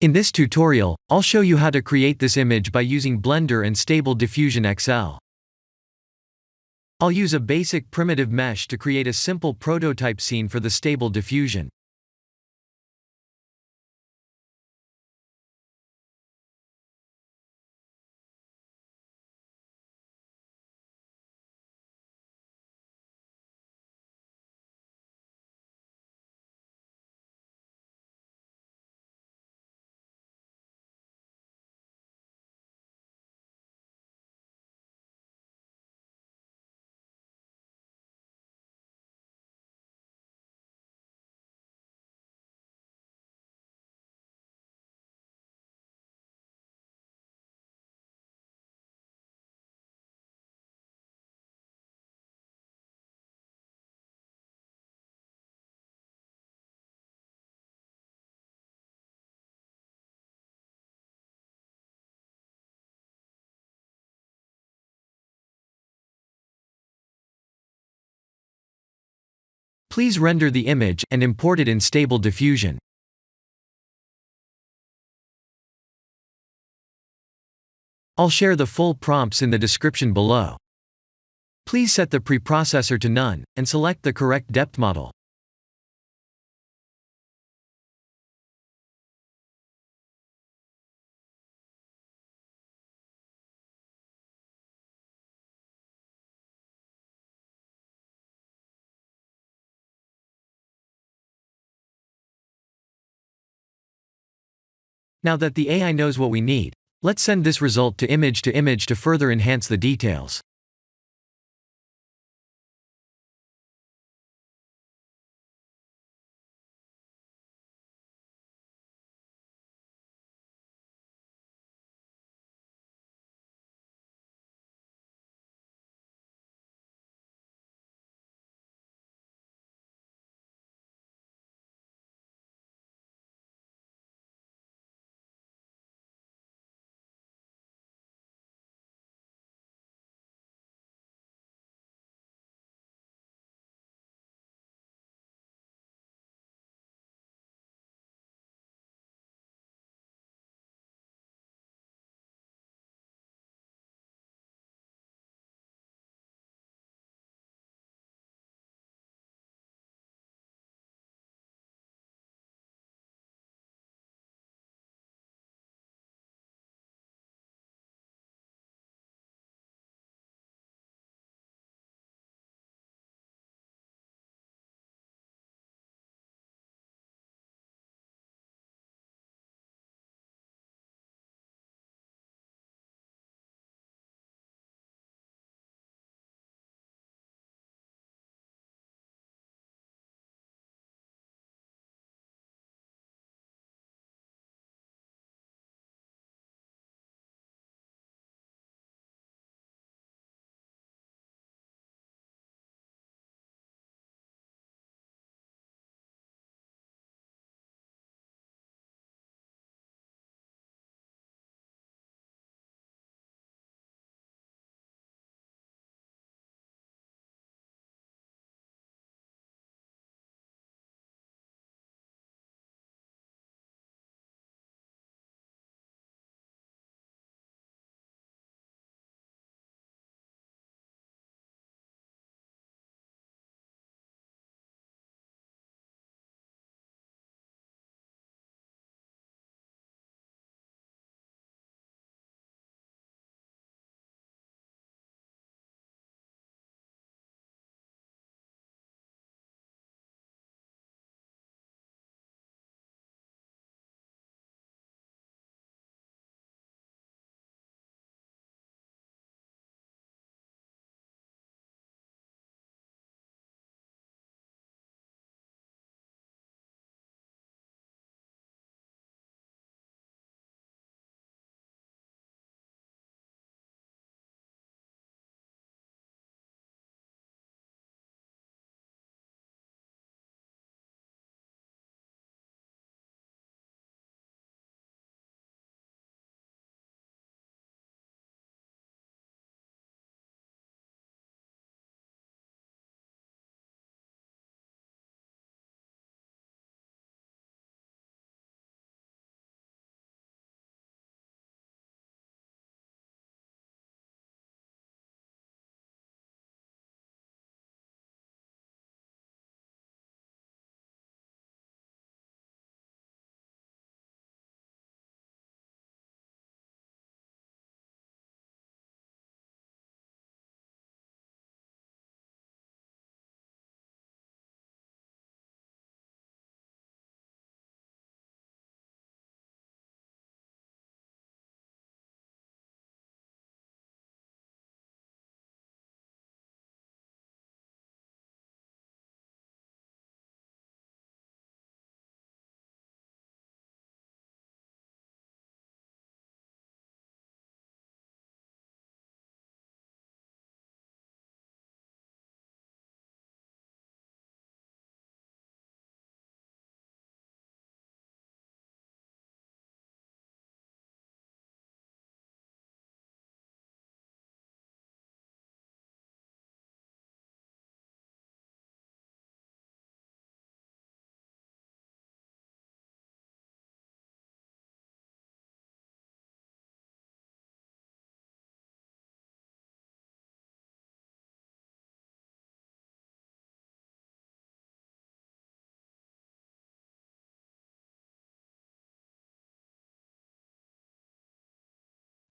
In this tutorial, I'll show you how to create this image by using Blender and Stable Diffusion XL. I'll use a basic primitive mesh to create a simple prototype scene for the Stable Diffusion. Please render the image and import it in Stable Diffusion. I'll share the full prompts in the description below. Please set the preprocessor to none, and select the correct depth model. Now that the AI knows what we need, let's send this result to image to further enhance the details.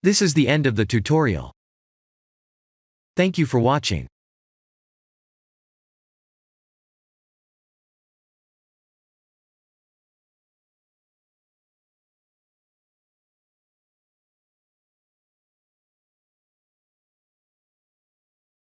This is the end of the tutorial. Thank you for watching.